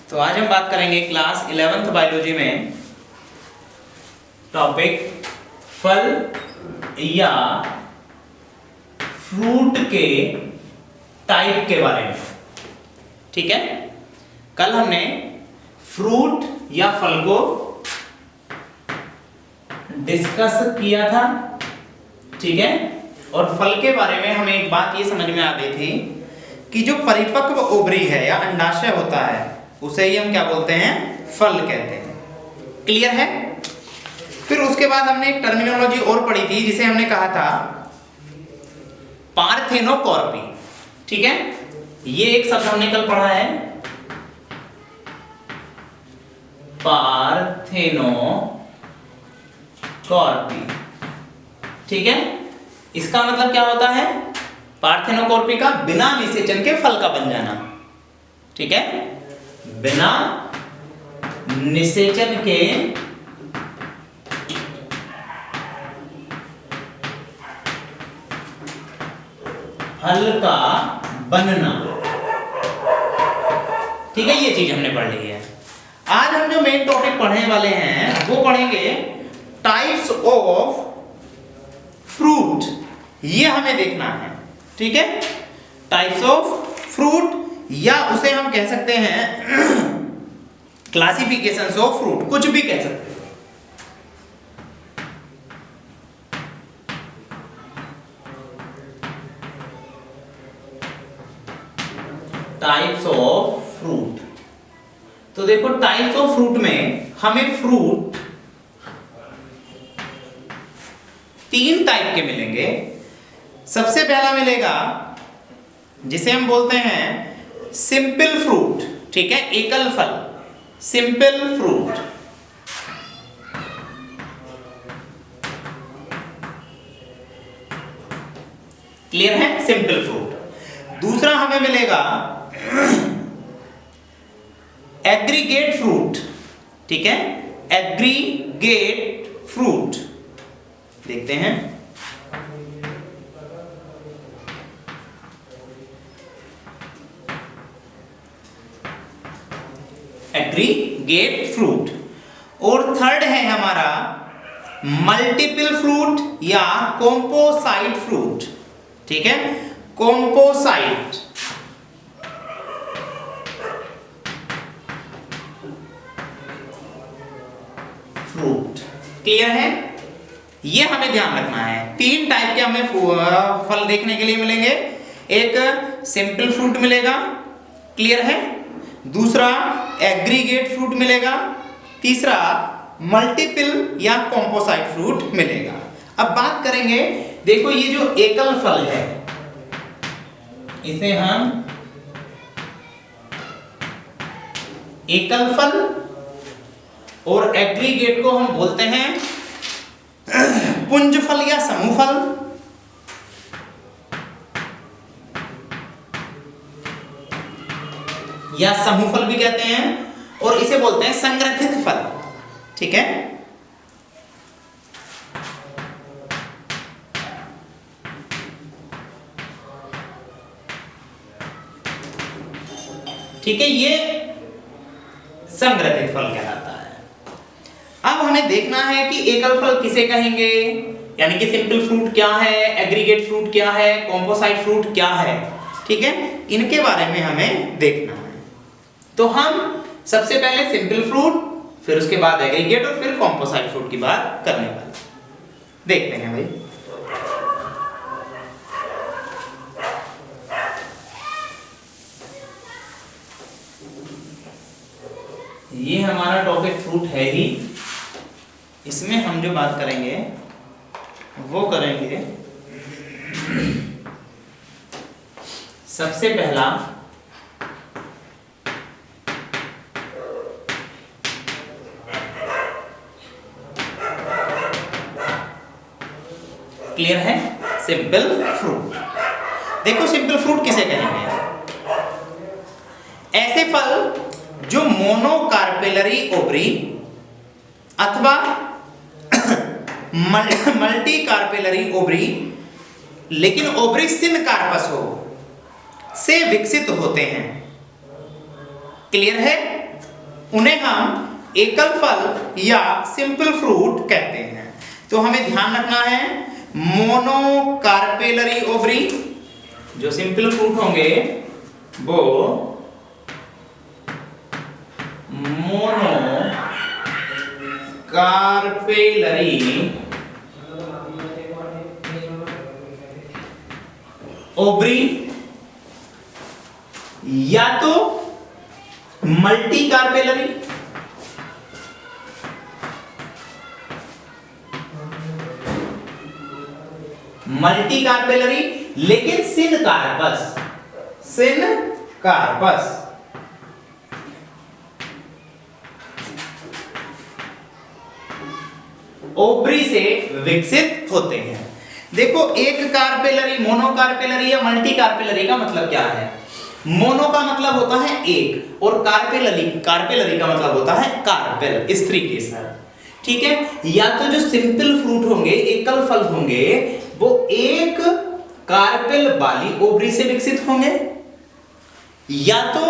तो आज हम बात करेंगे क्लास 11th बायोलॉजी में टॉपिक फल या फ्रूट के टाइप के बारे में। ठीक है, कल हमने फ्रूट या फल को डिस्कस किया था। ठीक है, और फल के बारे में हमें एक बात ये समझ में आ गई थी कि जो परिपक्व ओवरी है या अंडाशय होता है उसे ही हम क्या बोलते हैं, फल कहते हैं। क्लियर है। फिर उसके बाद हमने एक टर्मिनोलॉजी और पढ़ी थी जिसे हमने कहा था पार्थेनोकॉर्पी। ठीक है, ये एक शब्द हमने कल पढ़ा है, पार्थेनोकॉर्पी। ठीक है, इसका मतलब क्या होता है, पार्थेनोकॉर्पी का बिना निषेचन के फल का बन जाना। ठीक है, बिना निषेचन के फल का बनना। ठीक है, ये चीज हमने पढ़ ली है। आज हम जो मेन टॉपिक पढ़ने वाले हैं वो पढ़ेंगे टाइप्स ऑफ फ्रूट। ये हमें देखना है। ठीक है, टाइप्स ऑफ फ्रूट या उसे हम कह सकते हैं क्लासिफिकेशंस ऑफ फ्रूट, कुछ भी कह सकते हैं। Types of fruit. तो देखो, टाइप्स ऑफ फ्रूट में हमें फ्रूट 3 टाइप के मिलेंगे। सबसे पहला मिलेगा जिसे हम बोलते हैं सिंपल फ्रूट। ठीक है, एकल फल, सिंपल फ्रूट। क्लियर है, सिंपल फ्रूट। दूसरा हमें मिलेगा एग्रीगेट फ्रूट। ठीक है, एग्रीगेट फ्रूट देखते हैं। Aggregate fruit. और थर्ड है हमारा मल्टीपल फ्रूट या कॉम्पोसाइट फ्रूट। ठीक है, कॉम्पोसाइट। फ्रूट। क्लियर है, ये हमें ध्यान रखना है। 3 टाइप के हमें फल देखने के लिए मिलेंगे। एक सिंपल फ्रूट मिलेगा, क्लियर है, दूसरा एग्रीगेट फ्रूट मिलेगा, तीसरा मल्टीपल या कॉम्पोसाइट फ्रूट मिलेगा। अब बात करेंगे, देखो ये जो एकल फल है इसे हम एकल फल और एग्रीगेट को हम बोलते हैं पुंज फल या समूह फल। या समूह फल भी कहते हैं, और इसे बोलते हैं संग्रथित फल। ठीक है, ठीक है, ये संग्रथित फल कहलाता है। अब हमें देखना है कि एकल फल किसे कहेंगे, यानी कि सिंपल फ्रूट क्या है, एग्रीगेट फ्रूट क्या है, कॉम्पोसाइट फ्रूट क्या है। ठीक है, इनके बारे में हमें देखना है। तो हम सबसे पहले सिंपल फ्रूट, फिर उसके बाद एग्रीगेट और फिर कॉम्पोसाइट फ्रूट की बात करने वाले। देखते हैं भाई। ये हमारा टॉपिक फ्रूट है ही, इसमें हम जो बात करेंगे वो करेंगे सबसे पहला क्लियर है, सिंपल फ्रूट। देखो, सिंपल फ्रूट किसे कहेंगे, ऐसे फल जो मोनोकार्पेलरी ओवरी अथवा मल्टी कार्पेलरी ओवरी, लेकिन ओवरी सिन कार्पस हो, से विकसित होते हैं। क्लियर है, उन्हें हम एकल फल या सिंपल फ्रूट कहते हैं। तो हमें ध्यान रखना है मोनोकार्पेलरी ओवरी, जो सिंपल फ्रूट होंगे वो मोनोकार्पेलरी ओवरी या तो मल्टी कार्पेलरी लेकिन सिनकार्पस ओवरी से विकसित होते हैं। देखो एक कार्पेलरी, मोनोकार्पेलरी या मल्टी कार्पेलरी का मतलब क्या है? मोनो का मतलब होता है एक और कार्पेलरी का मतलब होता है कार्पेल, स्त्री केसर। ठीक है, या तो जो सिंपल फ्रूट होंगे, एकल फल होंगे, वो एक कार्पेल वाली ओवरी से विकसित होंगे, या तो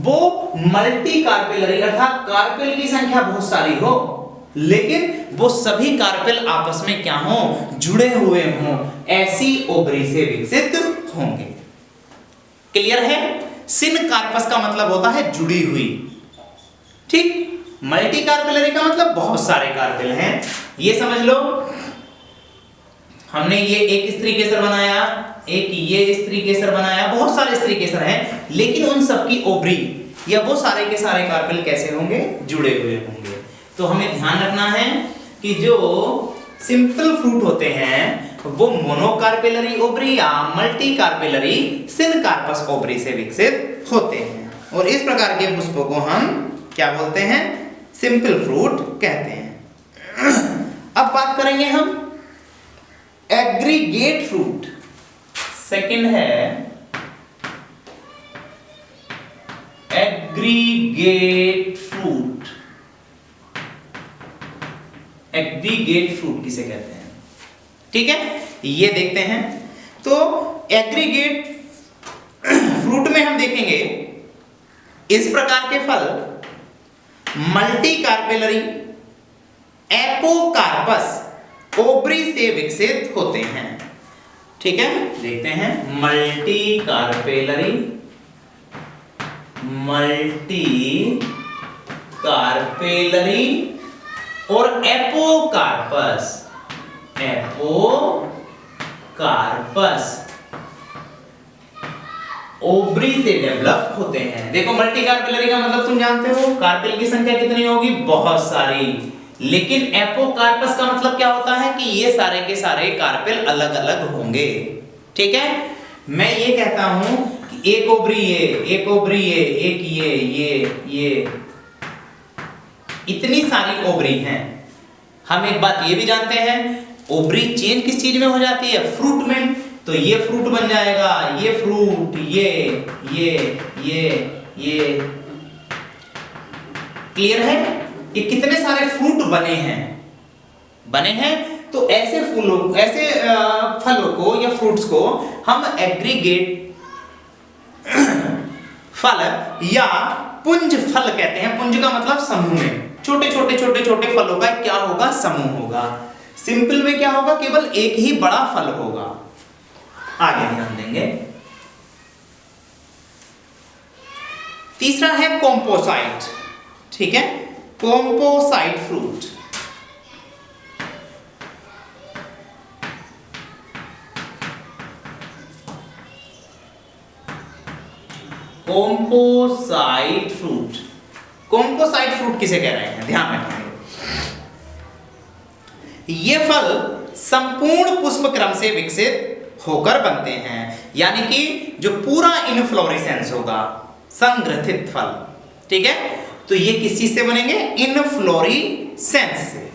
वो मल्टी कार्पेलरी अर्थात कार्पेल की संख्या बहुत सारी हो लेकिन वो सभी कार्पेल आपस में क्या हो, जुड़े हुए हों, ऐसी ओवरी से विकसित होंगे। क्लियर है? सिनकार्पस का मतलब होता है जुड़ी हुई। ठीक, मल्टी कार्पेलरी का मतलब बहुत सारे कार्पेल हैं। ये समझ लो, हमने ये एक स्त्री केसर बनाया, एक ये स्त्री केसर बनाया, बहुत सारे स्त्री केसर हैं, लेकिन उन सबकी ओवरी या वो सारे के सारे कार्पेल कैसे होंगे, जुड़े हुए होंगे। तो हमें ध्यान रखना है कि जो सिंपल फ्रूट होते हैं वो मोनोकार्पेलरी ओवरी या मल्टी कार्पेलरी सिनकार्पस ओवरी से विकसित होते हैं, और इस प्रकार के पुष्पों को हम क्या बोलते हैं? सिंपल फ्रूट कहते हैं। अब बात करेंगे हम एग्रीगेट फ्रूट। सेकंड है एग्रीगेट फ्रूट। एग्रीगेट फ्रूट किसे कहते हैं? ठीक है, ये देखते हैं। तो एग्रीगेट फ्रूट में हम देखेंगे इस प्रकार के फल मल्टी कार्पेलरी एपोकार्पस ओवरी से विकसित होते हैं। ठीक है, देखते हैं मल्टी कार्पेलरी और एपोकार्पस ओवरी से डेवलप होते हैं। देखो मल्टी कार्पेलरी का मतलब तुम जानते हो, कार्पेल की संख्या कितनी होगी? बहुत सारी। लेकिन एपोकार्पस का मतलब क्या होता है कि ये सारे के सारे कार्पेल अलग अलग होंगे। ठीक है, मैं ये कहता हूं कि एक ओवरी ये, एक ओवरी ये, एक ये इतनी सारी ओवरी हैं। हम एक बात ये भी जानते हैं, ओवरी चेन किस चीज में हो जाती है? फ्रूट में। तो ये फ्रूट बन जाएगा, ये फ्रूट, ये। क्लियर है? ये कितने सारे फ्रूट बने हैं। तो ऐसे फलों को या फ्रूट्स को हम एग्रीगेट फल या पुंज फल कहते हैं। पुंज का मतलब समूह में छोटे फलों का क्या होगा? समूह होगा। सिंपल में क्या होगा? केवल एक ही बड़ा फल होगा। आगे ध्यान देंगे। तीसरा है कॉम्पोसाइट। ठीक है, कॉम्पोसाइट फ्रूट। कॉम्पोसाइट फ्रूट किसे कह रहे हैं? ध्यान रखेंगे। ये फल संपूर्ण पुष्प क्रम से विकसित होकर बनते हैं, यानी कि जो पूरा इनफ्लोरेसेंस होगा, संग्रथित फल। ठीक है, तो ये किस चीज से बनेंगे? इनफ्लोरेसेंस से।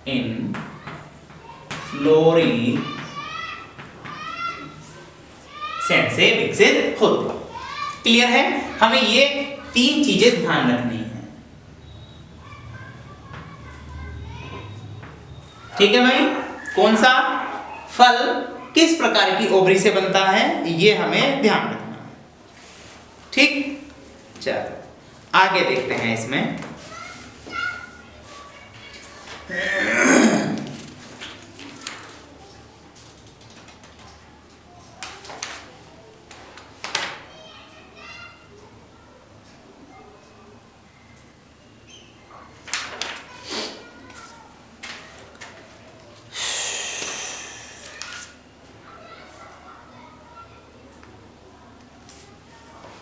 इनफ्लोरेसेंस से विकसित होते। क्लियर है? हमें ये तीन चीजें ध्यान रखनी है। ठीक है भाई, कौन सा फल किस प्रकार की ओवरी से बनता है, ये हमें ध्यान रखना है। ठीक, चलो आगे देखते हैं इसमें।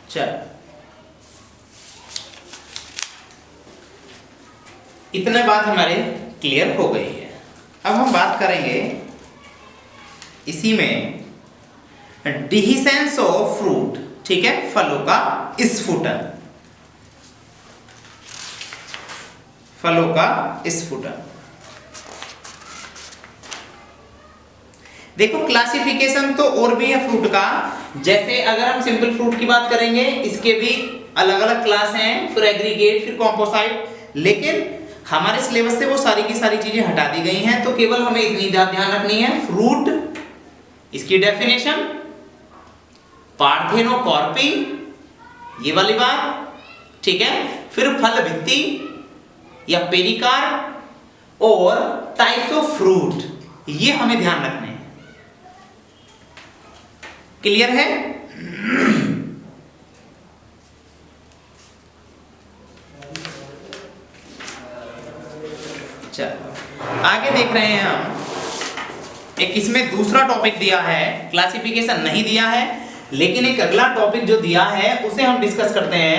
चलो इतने बात हमारे क्लियर हो गई है। अब हम बात करेंगे इसी में डिहिसेंस ऑफ फ्रूट, ठीक है, फलों का स्फुटन, फलों का स्फुटन। देखो क्लासिफिकेशन तो और भी है फ्रूट का, जैसे अगर हम सिंपल फ्रूट की बात करेंगे इसके भी अलग अलग क्लास हैं, फिर एग्रीगेट, फिर कॉम्पोसाइट, लेकिन हमारे सिलेबस से वो सारी की सारी चीजें हटा दी गई हैं। तो केवल हमें इतनी ध्यान रखनी है, फ्रूट, इसकी डेफिनेशन, पार्थेनोकार्पी, ये वाली बात, ठीक है, फिर फल भित्ति या पेरिकार्प और टाइप्स ऑफ फ्रूट, ये हमें ध्यान रखने हैं। क्लियर है? चलो आगे देख रहे हैं हम, एक इसमें दूसरा टॉपिक दिया है, क्लासिफिकेशन नहीं दिया है, लेकिन एक अगला टॉपिक जो दिया है उसे हम डिस्कस करते हैं।